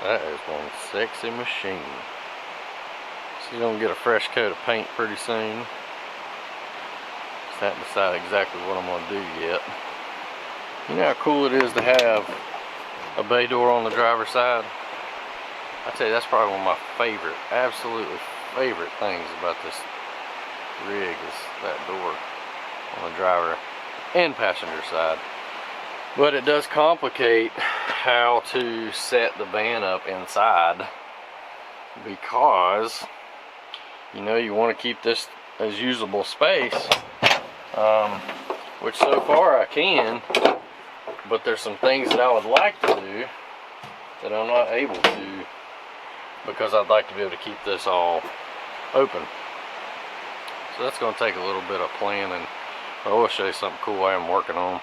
That is one sexy machine. So you're gonna get a fresh coat of paint pretty soon. Just haven't decided exactly what I'm gonna do yet. You know how cool it is to have a bay door on the driver's side? I tell you, that's probably one of my favorite, absolutely favorite things about this rig is that door on the driver and passenger side. But it does complicate how to set the van up inside, because you know you want to keep this as usable space, which so far I can, but there's some things that I would like to do that I'm not able to, because I'd like to be able to keep this all open. So that's going to take a little bit of planning. I will show you something cool I am working on.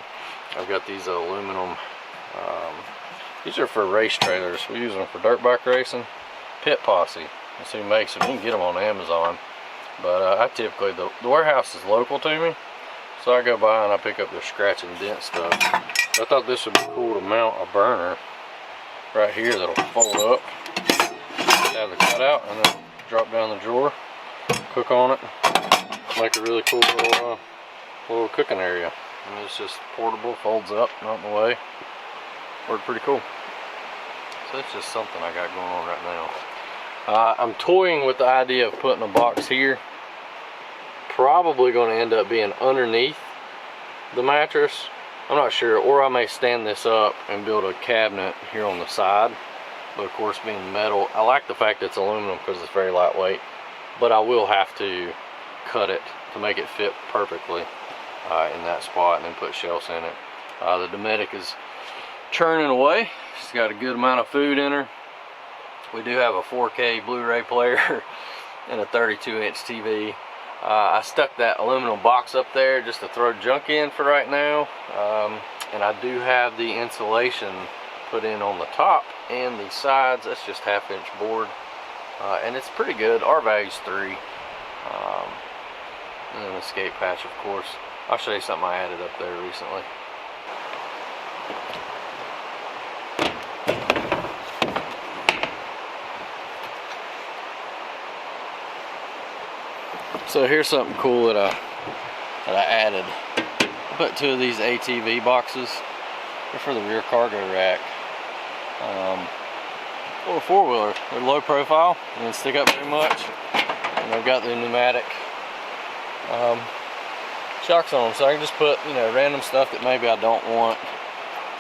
I've got these aluminum, these are for race trailers. We use them for dirt bike racing. Pit Posse, that's who makes them. You can get them on Amazon. But I typically, the warehouse is local to me, so I go by and I pick up their scratch and dent stuff. I thought this would be cool to mount a burner right here that'll fold up, have the cutout, and then drop down the drawer, cook on it, make a really cool little cooking area. And it's just portable, folds up, not in the way. Worked pretty cool. So that's just something I got going on right now. I'm toying with the idea of putting a box here. Probably going to end up being underneath the mattress. I'm not sure, or I may stand this up and build a cabinet here on the side. But of course, being metal, I like the fact that it's aluminum because it's very lightweight. But I will have to cut it to make it fit perfectly in that spot, and then put shelves in it. The Dometic is churning away. She's got a good amount of food in her. We do have a 4K Blu-ray player and a 32-inch TV. I stuck that aluminum box up there just to throw junk in for right now. And I do have the insulation put in on the top and the sides. That's just 1/2-inch board. And it's pretty good. R value's 3. And an escape hatch, of course. I'll show you something I added up there recently. So here's something cool that I added. I put 2 of these ATV boxes. They're for the rear cargo rack. For a 4-wheeler. They're low profile and didn't stick up very much. And they've got the pneumatic shocks on them, so I can just put, you know, random stuff that maybe I don't want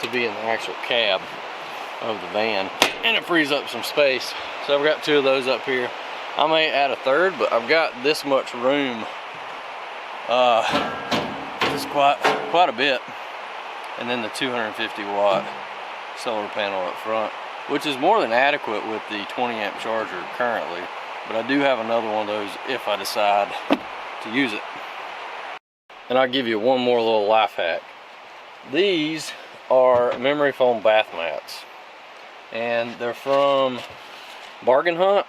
to be in the actual cab of the van, and it frees up some space. So I've got 2 of those up here. I may add a 3rd, but I've got this much room, just quite a bit, and then the 250-watt solar panel up front, which is more than adequate with the 20-amp charger currently. But I do have another one of those if I decide to use it. And I'll give you one more little life hack. These are memory foam bath mats, and they're from Bargain Hunt,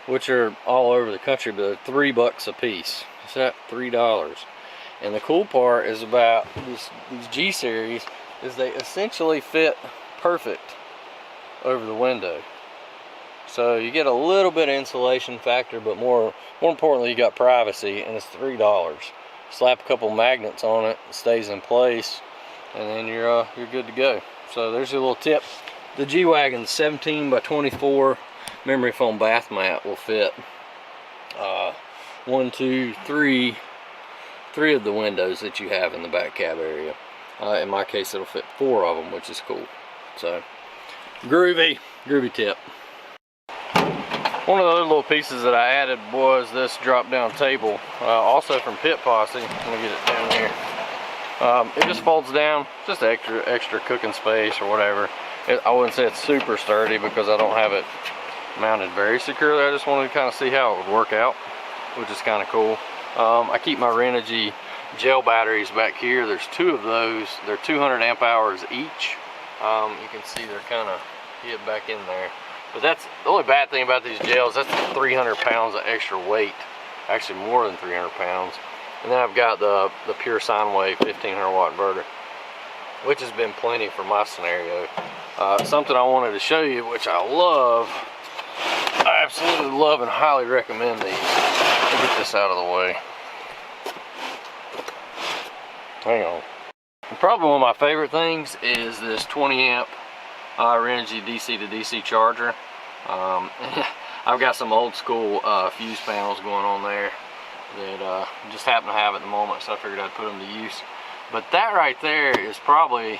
which are all over the country, but they're $3 a piece. Is that $3? And the cool part is about these G series is they essentially fit perfect over the window. So you get a little bit of insulation factor, but more importantly, you got privacy, and it's $3. Slap a couple magnets on it, it stays in place, and then you're good to go. So there's your little tip. The G-Wagon 17 by 24 memory foam bath mat will fit 1, 2, 3 of the windows that you have in the back cab area. In my case, it'll fit 4 of them, which is cool. So groovy tip. One of the other little pieces that I added was this drop-down table, also from Pit Posse. Let me get it down here. It just folds down, just extra cooking space or whatever. I wouldn't say it's super sturdy because I don't have it mounted very securely. I just wanted to kind of see how it would work out, which is kind of cool. I keep my Renogy gel batteries back here. There's 2 of those. They're 200 amp hours each. You can see they're kind of hid back in there. But that's the only bad thing about these gels. That's 300 pounds of extra weight, actually more than 300 pounds. And then I've got the pure sine wave 1500 watt inverter. which has been plenty for my scenario. Something I wanted to show you, which I love, I absolutely love and highly recommend these. Let me get this out of the way. Hang on. And probably one of my favorite things is this 20 amp Renogy DC to DC charger. I've got some old school fuse panels going on there that just happen to have at the moment, so I figured I'd put them to use. But that right there is probably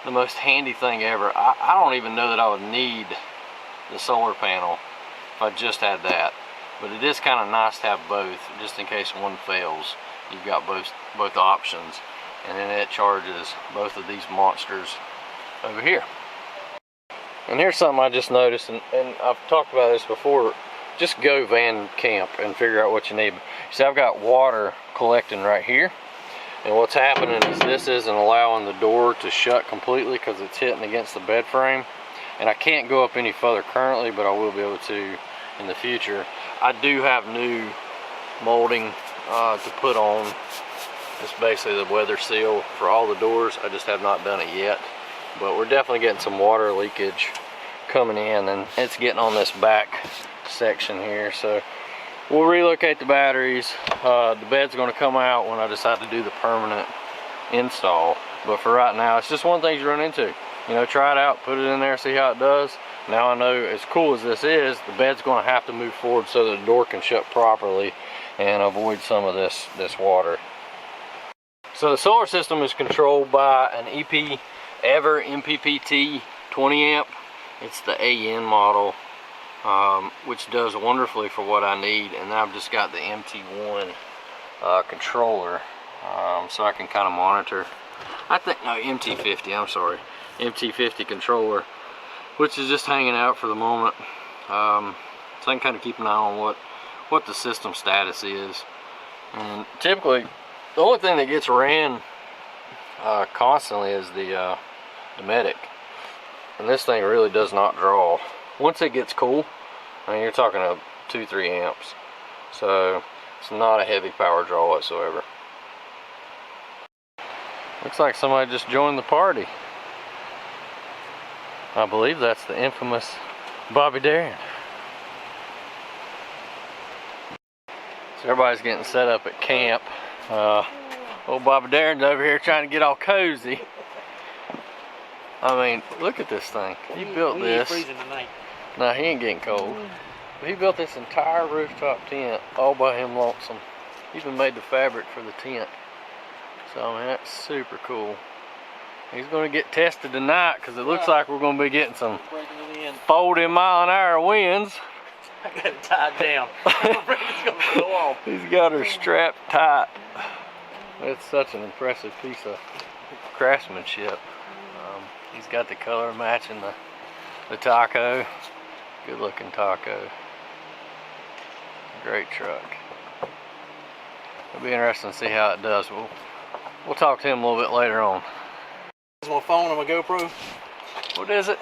the most handy thing ever. I don't even know that I would need the solar panel if I just had that, but it is kind of nice to have both, just in case one fails. You've got both options, and then it charges both of these monsters over here. And here's something I just noticed, and I've talked about this before. Just go van camp and figure out what you need. See, I've got water collecting right here, and what's happening is this isn't allowing the door to shut completely because it's hitting against the bed frame. And I can't go up any further currently, but I will be able to in the future. I do have new molding to put on. It's basically the weather seal for all the doors. I just have not done it yet. But we're definitely getting some water leakage coming in, and it's getting on this back section here. So we'll relocate the batteries. The bed's going to come out when I decide to do the permanent install. But for right now, it's just one thing you run into. You know, try it out, put it in there, see how it does. Now I know, as cool as this is, the bed's going to have to move forward so that the door can shut properly and avoid some of this water. So the solar system is controlled by an Ever MPPT 20 amp. It's the AN model, which does wonderfully for what I need. And I've just got the MT1 controller, so I can kind of monitor. MT50, I'm sorry. MT50 controller, which is just hanging out for the moment, so I can kind of keep an eye on what the system status is. And typically the only thing that gets ran constantly is the Medic, and this thing really does not draw. Once it gets cool, I mean, you're talking 2-3 amps, so it's not a heavy power draw whatsoever. Looks like somebody just joined the party. I believe that's the infamous Bobby Darrin. So everybody's getting set up at camp. Old Bobby Darrin's over here trying to get all cozy. I mean, look at this thing. He built this. No, he ain't getting cold. But he built this entire rooftop tent all by him lonesome. He even made the fabric for the tent. So, I mean, that's super cool. He's going to get tested tonight because it looks like we're going to be getting some 40 mile-an-hour winds. I got it tied down. It's going to go off. He's got her strapped tight. It's such an impressive piece of craftsmanship. He's got the color matching the taco. Good looking taco. Great truck. It'll be interesting to see how it does. We'll talk to him a little bit later on. This is my phone and my GoPro. What is it?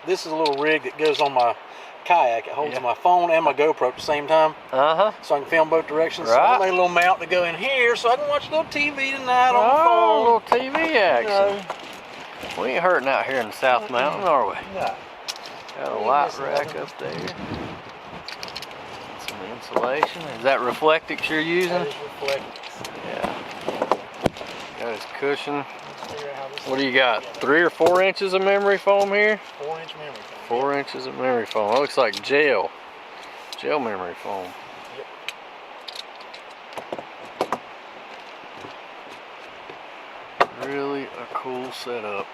This is a little rig that goes on my kayak. It holds my phone and my GoPro at the same time. So I can film both directions. Right. So I made a little mount to go in here so I can watch a little TV tonight on the phone. A little TV action. We ain't hurting out here in the South Mountain, are we? No. Got a light rack up there. Some insulation. Is that Reflectix you're using? That is Reflectix. Yeah. Got his cushion. What do you got? 3 or 4 inches of memory foam here? 4-inch memory foam. 4 inches of memory foam. It looks like gel memory foam. Yep. Really a cool setup.